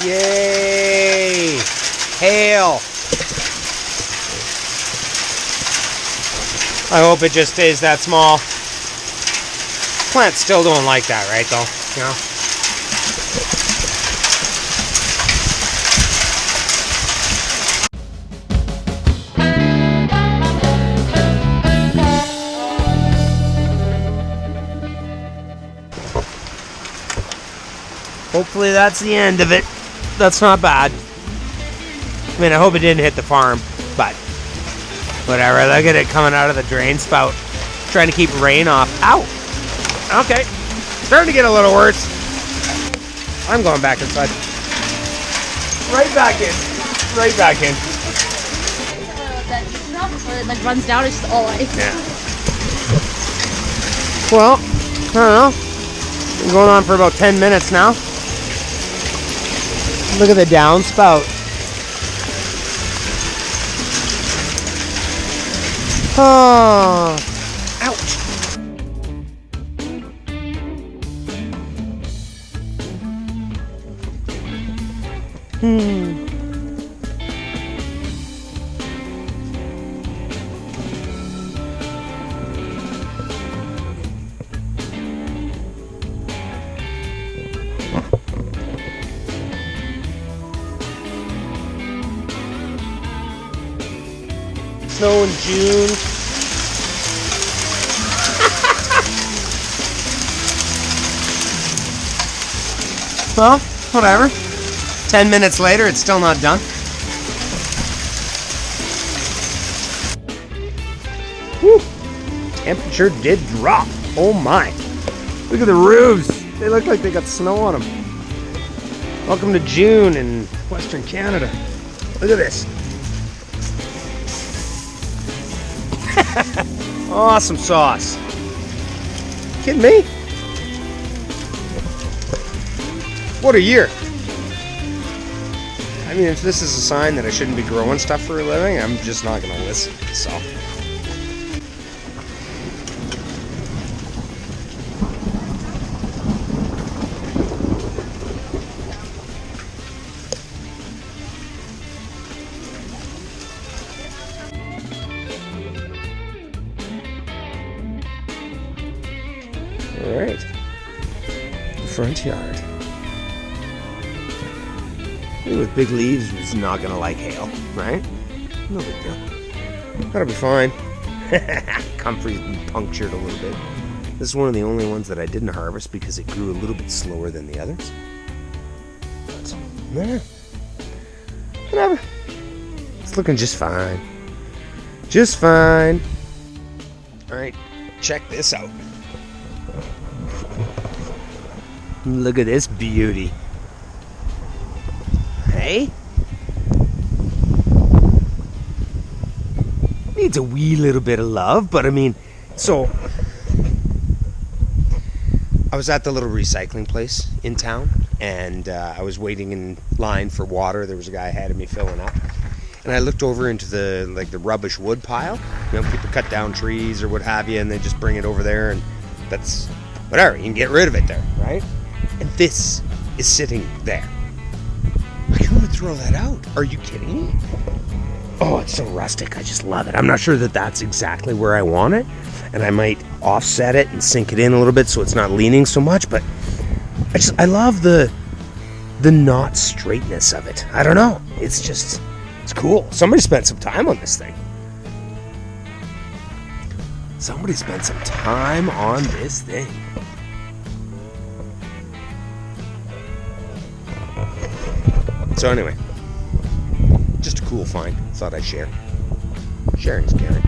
Yay! Hail! I hope it just stays that small. Plants still don't like that, right, though? You know? Hopefully that's the end of it. That's not bad. I mean, I hope it didn't hit the farm, but whatever. Look at it coming out of the drain spout. Trying to keep rain off. Ow! Okay. Starting to get a little worse. I'm going back inside. Right back in. Right back in. That stuff, so it like runs down, it's just all ice. Yeah. Well, I don't know. Been going on for about 10 minutes now. Look at the downspout. Oh, ouch. Snow in June. Well, whatever. 10 minutes later, it's still not done. Whew. Temperature did drop. Oh my. Look at the roofs. They look like they got snow on them. Welcome to June in Western Canada. Look at this. Awesome sauce. Kidding me? What a year. I mean, if this is a sign that I shouldn't be growing stuff for a living, I'm just not going to listen, so. All right, the front yard. With big leaves, it's not gonna like hail, right? No big deal. That'll be fine. Comfrey's been punctured a little bit. This is one of the only ones that I didn't harvest because it grew a little bit slower than the others. But, nah, whatever. It's looking just fine. Just fine. All right, check this out. Look at this beauty. Hey? Needs a wee little bit of love, but I mean, so I was at the little recycling place in town, and I was waiting in line for water. There was a guy ahead of me filling up, and I looked over into the rubbish wood pile. You know, people cut down trees or what have you, and they just bring it over there, and that's whatever. You can get rid of it there, right? And this is sitting there. Like, who would throw that out? Are you kidding me? Oh, it's so rustic. I just love it. I'm not sure that that's exactly where I want it, and I might offset it and sink it in a little bit so it's not leaning so much, but I love the not straightness of it. I don't know. It's cool. Somebody spent some time on this thing. Somebody spent some time on this thing. So anyway, just a cool find. Thought I'd share. Sharing's caring.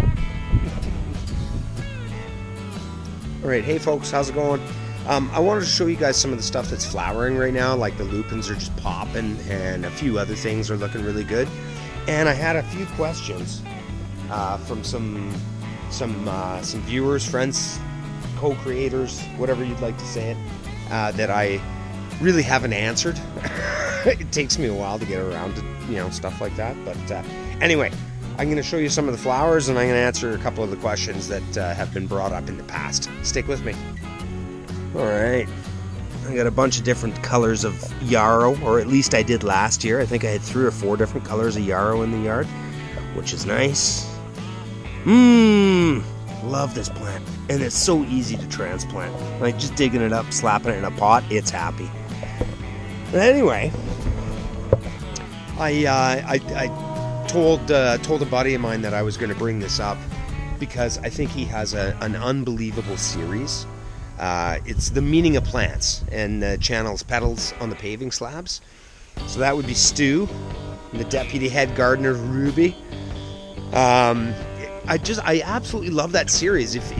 All right, hey folks, how's it going? I wanted to show you guys some of the stuff that's flowering right now. Like the lupins are just popping, and a few other things are looking really good. And I had a few questions from some viewers, friends, co-creators, whatever you'd like to say it, that I really haven't answered. It takes me a while to get around to, stuff like that. But anyway, I'm going to show you some of the flowers, and I'm going to answer a couple of the questions that have been brought up in the past. Stick with me. All right. I got a bunch of different colors of yarrow, or at least I did last year. I think I had 3 or 4 different colors of yarrow in the yard, which is nice. Love this plant. And it's so easy to transplant. Like just digging it up, slapping it in a pot, it's happy. But anyway, I told a buddy of mine that I was going to bring this up because I think he has an unbelievable series. It's The Meaning of Plants, and the channel's Petals on the Paving Slabs. So that would be Stu, and the deputy head gardener Ruby. I absolutely love that series. If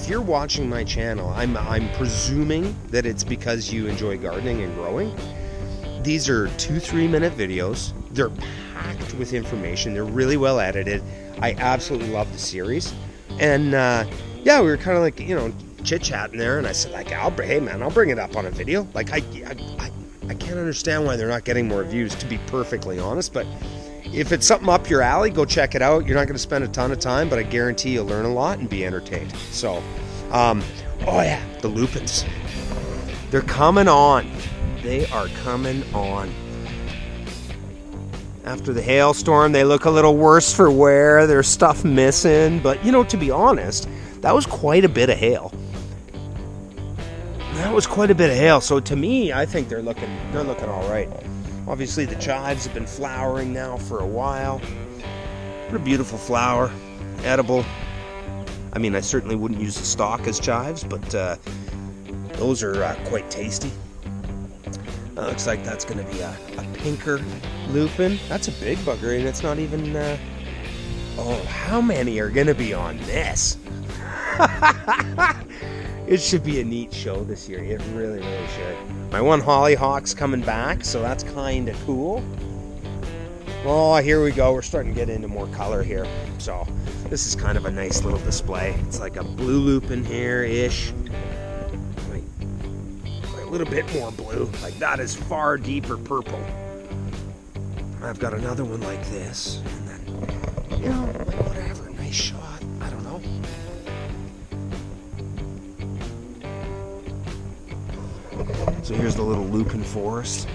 you're watching my channel, I'm presuming that it's because you enjoy gardening and growing. These are 2-3 minute videos. They're packed with information. They're really well edited. I absolutely love the series. And we were kind of like, chit-chatting there, and I said, like, I'll bring it up on a video. Like, I can't understand why they're not getting more views, to be perfectly honest, but if it's something up your alley, go check it out. You're not going to spend a ton of time, but I guarantee you'll learn a lot and be entertained. So, the Lupins. They're coming on. They are coming on. After the hailstorm, they look a little worse for wear. There's stuff missing, but to be honest, that was quite a bit of hail. So to me, I think they're looking all right. Obviously, the chives have been flowering now for a while. What a beautiful flower, edible. I mean, I certainly wouldn't use the stalk as chives, but those are quite tasty. Looks like that's going to be a pinker lupin. That's a big bugger, and it's not even... how many are going to be on this? It should be a neat show this year. It really, really should. My one hollyhock's coming back, so that's kind of cool. Oh, here we go. We're starting to get into more color here. So this is kind of a nice little display. It's like a blue lupin here-ish. A little bit more blue. Like that is far deeper purple. I've got another one like this. And then, whatever. Nice shot. I don't know. So here's the little lupin forest.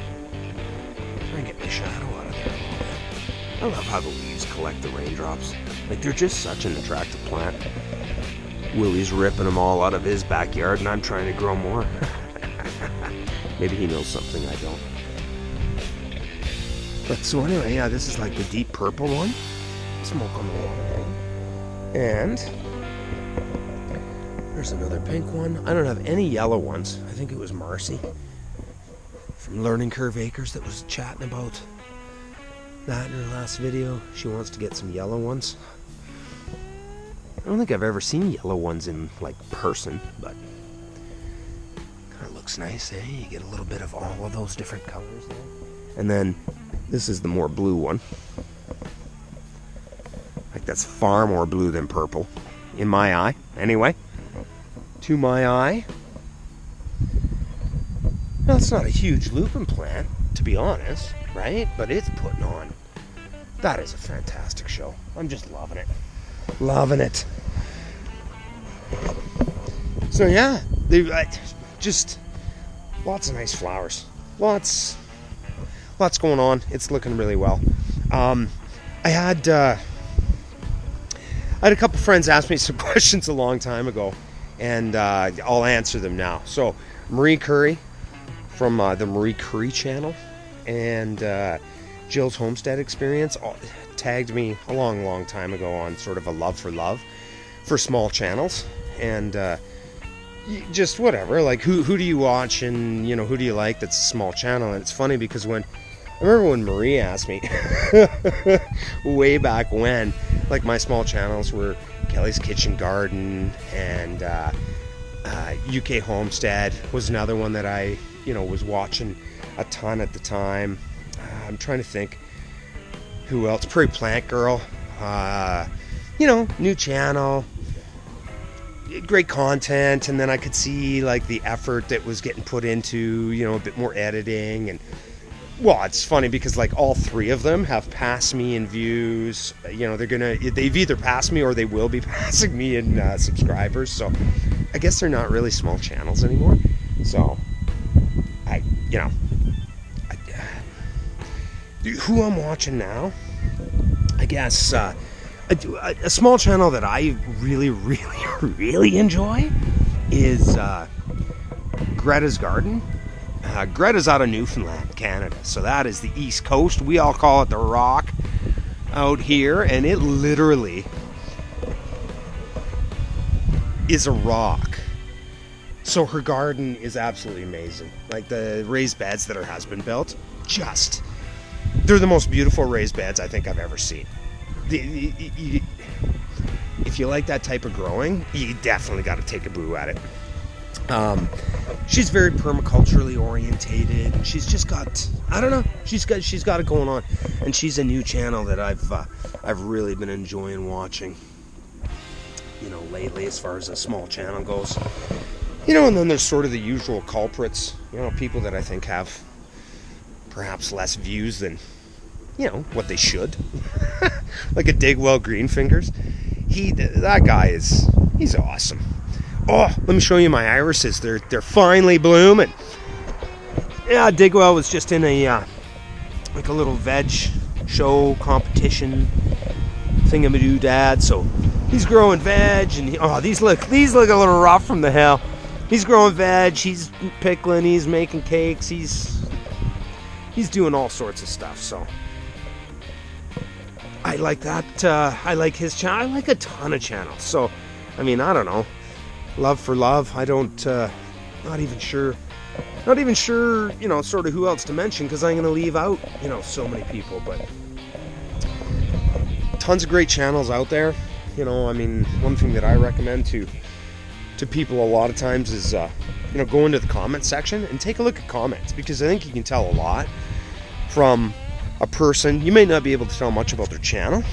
Try and get my shadow out of there a little bit. I love how the leaves collect the raindrops. Like, they're just such an attractive plant. Willie's ripping them all out of his backyard, and I'm trying to grow more. Maybe he knows something I don't. But so anyway, this is like the deep purple one. Smoke on the wall. And there's another pink one. I don't have any yellow ones. I think it was Marcy from Learning Curve Acres that was chatting about that in her last video. She wants to get some yellow ones. I don't think I've ever seen yellow ones in person, but kind of looks nice, eh? You get a little bit of all of those different colors there. And then this is the more blue one. Like, that's far more blue than purple in my eye. Anyway, to my eye. Now, it's not a huge lupin plant, to be honest, right? But it's putting on. That is a fantastic show. I'm just loving it. Loving it. So yeah, they've just lots of nice flowers. Lots going on. It's looking really well. I had a couple friends ask me some questions a long time ago, and I'll answer them now. So Marie Currie from the Marie Currie channel and Jill's Homestead Experience tagged me a long time ago on sort of a love for small channels, and just whatever, like who do you watch, and who do you like that's a small channel. And it's funny because I remember when Marie asked me way back when, like, my small channels were Kelly's Kitchen Garden, and UK Homestead was another one that I was watching a ton at the time. I'm trying to think who else. Prairie Plant Girl, new channel, great content, and then I could see like the effort that was getting put into a bit more editing. And well, it's funny because like all three of them have passed me in views. They've either passed me or they will be passing me in subscribers. So I guess they're not really small channels anymore. So you know, who I'm watching now, I guess a small channel that I really, really, really enjoy is Gretas Garden. Greta's out of Newfoundland, Canada, so that is the East Coast. We all call it the Rock out here, and it literally is a rock. So her garden is absolutely amazing. Like the raised beds that her husband built, they're the most beautiful raised beds I think I've ever seen. If you like that type of growing, you definitely got to take a boo at it. She's very permaculturally orientated, and she's just got, I don't know, she's got it going on, and she's a new channel that I've really been enjoying watching, you know, lately, as far as a small channel goes. You know, and then there's sort of the usual culprits, you know, people that I think have perhaps less views than, you know, what they should. Like a Digwell Greenfingers. That guy he's awesome. Oh, let me show you my irises. They're finally blooming. Yeah, Digwell was just in a like a little veg show competition thingamadoo-dad, so he's growing veg, and these look a little rough from the hill. He's growing veg, he's pickling, he's making cakes, he's doing all sorts of stuff. So I like that. I like his channel. I like a ton of channels. So, I mean, I don't know. Love for love. I don't. Not even sure. You know, sort of who else to mention, because I'm going to leave out, you know, so many people. But tons of great channels out there. You know, I mean, one thing that I recommend to people a lot of times is, you know, go into the comment section and take a look at comments, because I think you can tell a lot from a person. You may not be able to tell much about their channel.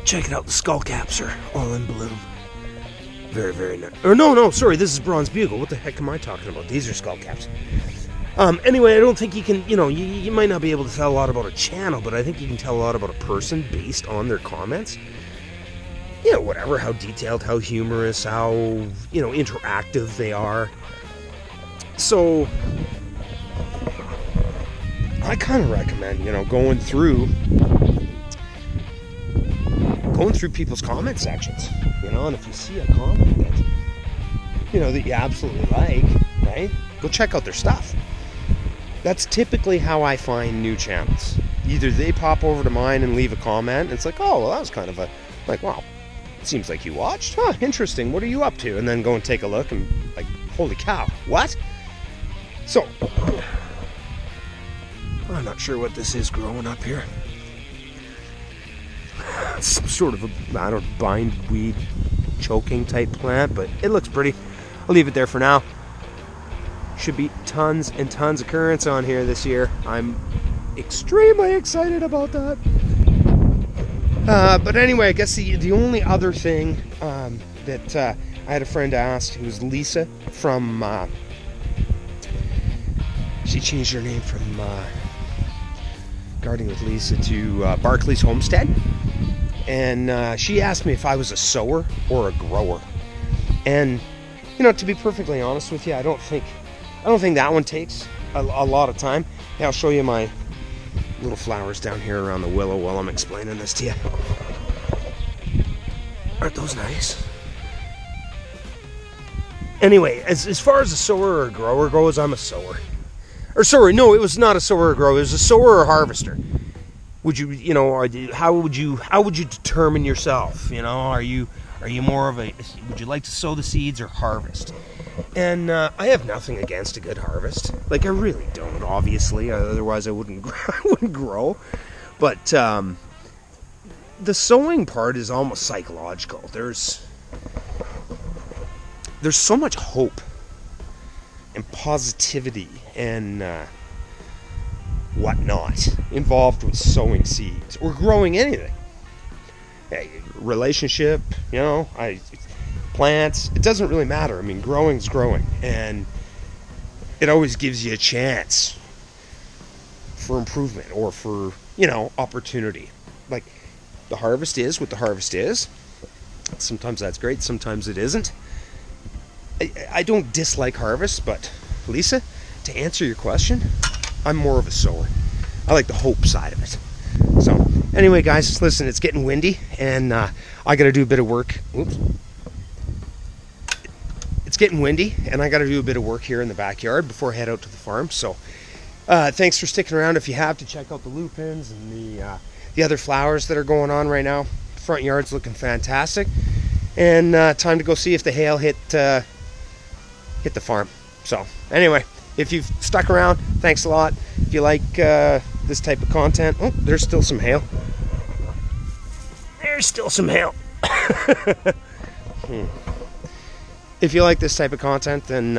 Check it out, the skull caps are all in bloom. Very, very nice. Or no, sorry, this is Bronze Bugle. What the heck am I talking about? These are skull caps. Anyway, I don't think you can, you know, you might not be able to tell a lot about a channel, but I think you can tell a lot about a person based on their comments. You know, whatever, how detailed, how humorous, how, you know, interactive they are. So I kind of recommend, you know, going through people's comment sections, you know, and if you see a comment that, you know, that you absolutely like, right, go check out their stuff. That's typically how I find new channels. Either they pop over to mine and leave a comment, and it's like, oh, well, that was kind of wow, it seems like you watched, huh, interesting, what are you up to? And then go and take a look and, like, holy cow, what? So I'm not sure what this is growing up here. It's some sort of a, bindweed choking type plant, but it looks pretty. I'll leave it there for now. Should be tons and tons of currants on here this year. I'm extremely excited about that. But anyway, I guess the only other thing that I had a friend asked, who was Lisa from, she changed her name from Gardening with Lisa to Barkly's Homestead. And she asked me if I was a sower or a grower. And, you know, to be perfectly honest with you, I don't think that one takes a lot of time. Yeah, I'll show you my little flowers down here around the willow while I'm explaining this to you. Aren't those nice? Anyway, as far as a sower or a grower goes, I'm a sower. Or sorry, no, it was not a sower or grower. It was a sower or harvester. Would you, you know, how would you determine yourself? You know, are you more of a, would you like to sow the seeds or harvest? And I have nothing against a good harvest. Like, I really don't, obviously. Otherwise, I wouldn't grow. But the sowing part is almost psychological. There's so much hope and positivity and whatnot involved with sowing seeds or growing anything. Relationship, you know, plants, it doesn't really matter. I mean, growing's growing, and it always gives you a chance for improvement or for, you know, opportunity. Like, the harvest is what the harvest is. Sometimes that's great, sometimes it isn't. I don't dislike harvest, but Lisa, to answer your question, I'm more of a sower. I like the hope side of it. So, anyway, guys, listen, it's getting windy, and I got to do a bit of work. Oops. It's getting windy, and I got to do a bit of work here in the backyard before I head out to the farm. So, thanks for sticking around. If you have to check out the lupins and the other flowers that are going on right now, the front yard's looking fantastic. And time to go see if the hail hit the farm. So, anyway, if you've stuck around, thanks a lot. If you like this type of content, oh, there's still some hail. There's still some hail. If you like this type of content, then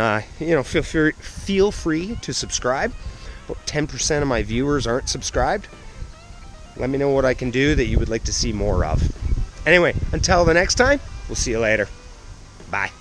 feel free to subscribe. About 10% of my viewers aren't subscribed. Let me know what I can do that you would like to see more of. Anyway, until the next time, we'll see you later. Bye.